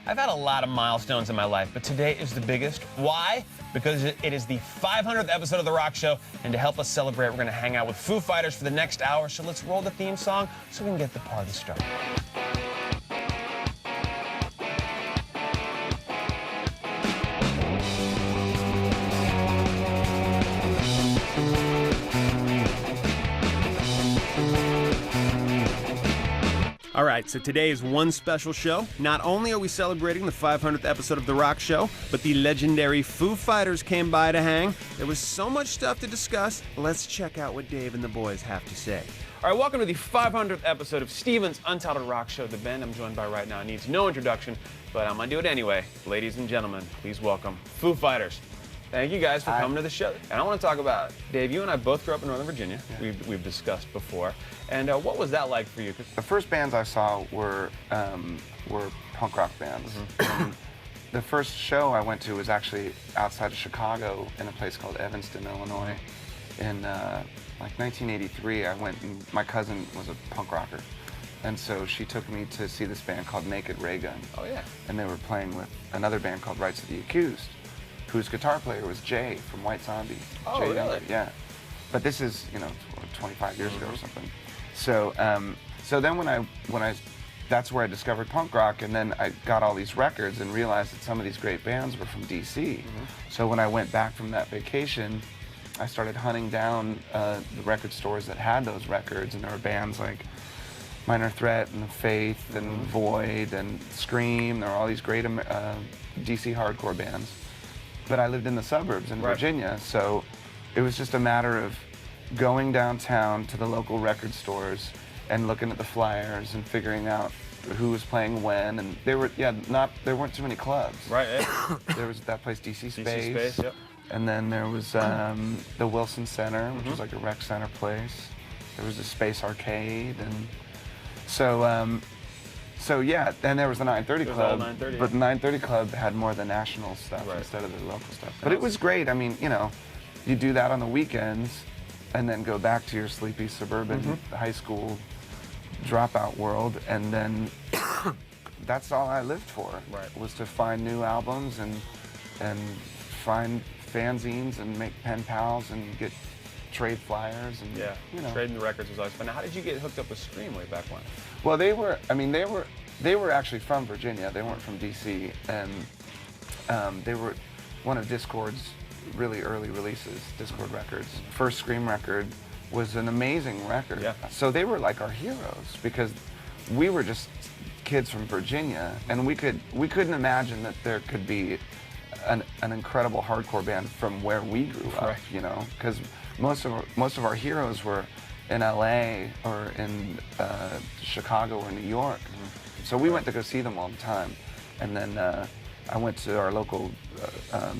I've had a lot of milestones in my life, but today is the biggest. Why? Because it is the 500th episode of The Rock Show, and to help us celebrate, we're going to hang out with Foo Fighters for the next hour, so let's roll the theme song so we can get the party started. All right, so today is one special show. Not only are we celebrating the 500th episode of The Rock Show, but the legendary Foo Fighters came by to hang. There was so much stuff to discuss. Let's check out what Dave and the boys have to say. All right, welcome to the 500th episode of Steven's Untitled Rock Show. The band I'm joined by right now needs no introduction, but I'm going to do it anyway. Ladies and gentlemen, please welcome Foo Fighters. Thank you guys for coming to the show. And I want to talk about, Dave, you and I both grew up in Northern Virginia. Yeah. We've discussed before. And what was that like for you? The first bands I saw were punk rock bands. Mm-hmm. The first show I went to was actually outside of Chicago in a place called Evanston, Illinois. In like 1983, I went and my cousin was a punk rocker. And so she took me to see this band called Naked Ray Gun. Oh, yeah. And they were playing with another band called Rights of the Accused, whose guitar player was Jay from White Zombie. Oh, Jay really? Younger. Yeah. But this is, 25 years ago or something. So, so then that's where I discovered punk rock, and then I got all these records and realized that some of these great bands were from DC. Mm-hmm. So when I went back from that vacation, I started hunting down the record stores that had those records, and there were bands like Minor Threat and Faith and Void and Scream. There were all these great DC hardcore bands. But I lived in the suburbs in Virginia, so it was just a matter of going downtown to the local record stores and looking at the flyers and figuring out who was playing when. And there weren't too many clubs. Right. There was that place, DC Space. DC Space, yep. And then there was the Wilson Center, which was like a rec center place. There was the Space Arcade, and so yeah, and there was the 930 Club, but the 930 Club had more of the national stuff instead of the local stuff. But it was great. I mean, you do that on the weekends, and then go back to your sleepy suburban high school dropout world, and then that's all I lived for. Right. Was to find new albums and find fanzines and make pen pals and get trade flyers and trading the records was always fun. Now, how did you get hooked up with Scream way back when? Well, they were actually from Virginia. They weren't from DC, and they were one of Dischord's really early releases, Dischord Records. First Scream record was an amazing record. Yeah. So they were like our heroes because we were just kids from Virginia, and we couldn't imagine that there could be an incredible hardcore band from where we grew up, because most of our heroes were in LA or in Chicago or New York. So we went to go see them all the time. And then I went to our local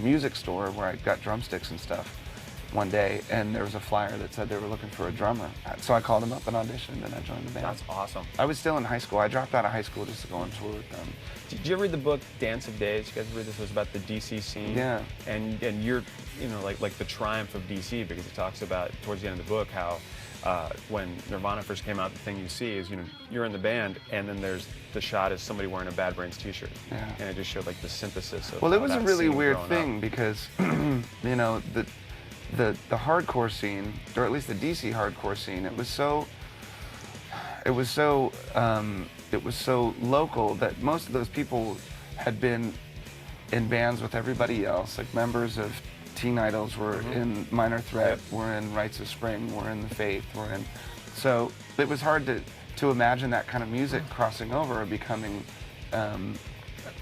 music store where I got drumsticks and stuff one day, and there was a flyer that said they were looking for a drummer. So I called them up and auditioned, and I joined the band. That's awesome. I was still in high school. I dropped out of high school just to go on tour with them. Did you ever read the book Dance of Days? You guys read this? It was about the DC scene. Yeah. And you're, like the triumph of DC, because it talks about towards the end of the book how when Nirvana first came out, the thing you see is, you're in the band, and then there's the shot is somebody wearing a Bad Brains t-shirt. Yeah. And it just showed like the synthesis of it was a really weird thing because, the hardcore scene, or at least the DC hardcore scene, it was so local that most of those people had been in bands with everybody else, like members of Teen Idols were in Minor Threat, were in Rites of Spring, were in The Faith, so it was hard to imagine that kind of music crossing over or becoming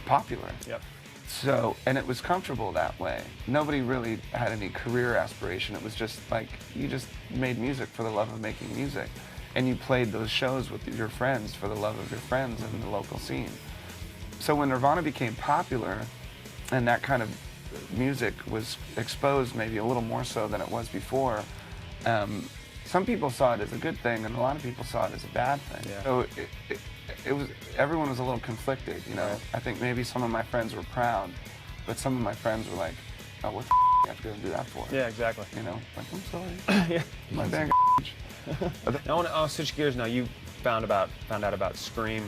popular. Yep. So, and it was comfortable that way. Nobody really had any career aspiration. It was just like, you just made music for the love of making music. And you played those shows with your friends for the love of your friends in the local scene. So when Nirvana became popular, and that kind of music was exposed maybe a little more so than it was before, some people saw it as a good thing, and a lot of people saw it as a bad thing. Yeah. So everyone was a little conflicted, Right. I think maybe some of my friends were proud, but some of my friends were like, oh, what the you have to go and do that for? Yeah, exactly. Like, I'm sorry. Yeah. My band I want to switch gears now. You found out about Scream.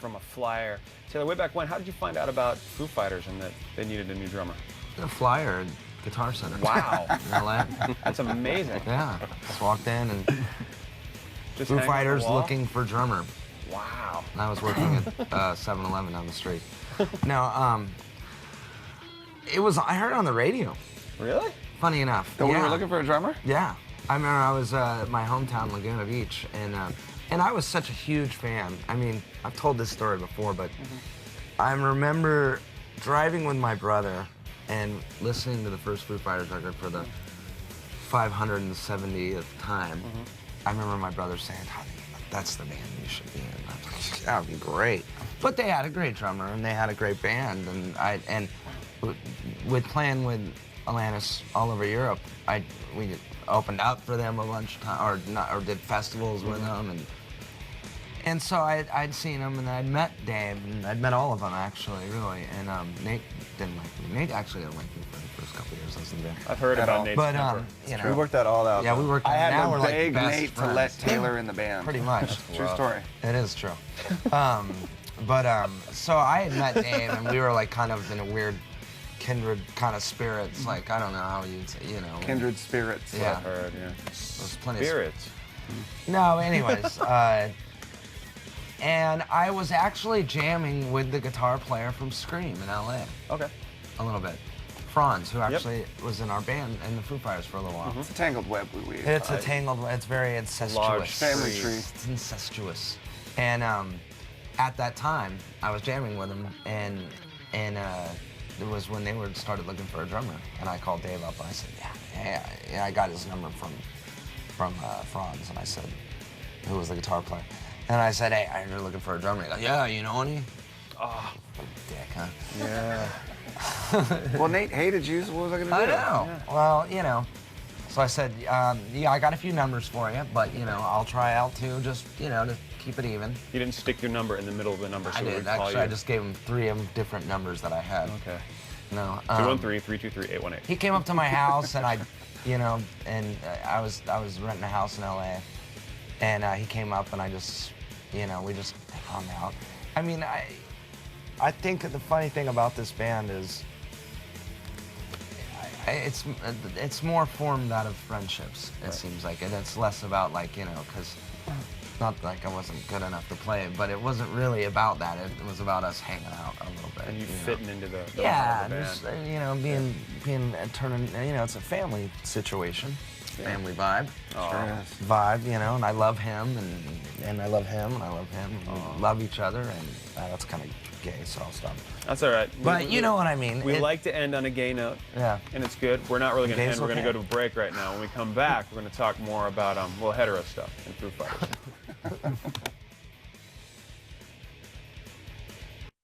from a flyer. Taylor, way back when, how did you find out about Foo Fighters and that they needed a new drummer? A flyer at Guitar Center. Wow. In LA. That's amazing. Yeah. Just walked in and Just Foo hanging on the Fighters wall? looking for drummer. Wow. And I was working at 7-Eleven down the street. No, I heard it on the radio. Really? Funny enough. So we yeah. were looking for a drummer? Yeah. I remember I was at my hometown, Laguna Beach, and I was such a huge fan. I mean, I've told this story before, but I remember driving with my brother and listening to the first Foo Fighters record for the 570th time. I remember my brother saying, "Honey, that's the band you should be in." I was like, "That would be great." But they had a great drummer and they had a great band, and with playing with Alanis all over Europe, we opened up for them a bunch of times, or did festivals with them, and so I'd seen them, and I'd met Dave, and I'd met all of them actually, really, and Nate didn't like me. Nate actually didn't like me for the first couple of years I was in there. I've heard about Nate's But temper. you know, We worked that all out. yeah, we worked. I had now to we're like beg best Nate to friends. let Taylor in the band. Pretty much. True story. It is true. So I had met Dave, and we were like kind of in a weird kindred kind of spirits. Like, I don't know how you'd say, you know. Kindred spirits. Yeah. I've heard, yeah. There's plenty of Spirits. No, anyways. And I was actually jamming with the guitar player from Scream in LA Okay. a little bit. Franz, who actually was in our band in the Foo Fighters for a little while. It's a tangled web we weave. It's a tangled, it's very incestuous. Large family tree. It's incestuous. And at that time, I was jamming with him, and it was when they started looking for a drummer. And I called Dave up, and I said, yeah, I got his number from Franz, and I said, who was the guitar player? And I said, hey, I heard you're looking for a drummer. He goes, yeah, you know any? Oh, Dick, huh? yeah. Well, Nate hated you, so what was I going to do? I know. Yeah. Well, you know. So I said, yeah, I got a few numbers for you, but, you know, I'll try out two, just, you know, to keep it even. You didn't stick your number in the middle of the number, so I we did, would call actually. you. I just gave him 3 of different numbers that I had. Okay. No. 213-323-818. He came up to my house, and you know, and I was renting a house in LA, and he came up, and I just, you know, we just hung out. I mean, I think the funny thing about this band is it's more formed out of friendships. It seems like, and it's less about like, you know, because not like I wasn't good enough to play, but it wasn't really about that. It was about us hanging out a little bit. And you know. fitting into the Yeah, vibe of the just, band. you know, being turning, you know, it's a family situation, family vibe, vibe, you know, and I love him, and I love him, and I love him, and we love each other, and that's kind of gay, so I'll stop. That's all right. But you know what I mean. We like to end on a gay note. Yeah. And it's good. We're not really going to Gay's end. We're going to okay. go to a break right now. When we come back, we're going to talk more about, hetero stuff and Foo Fighters.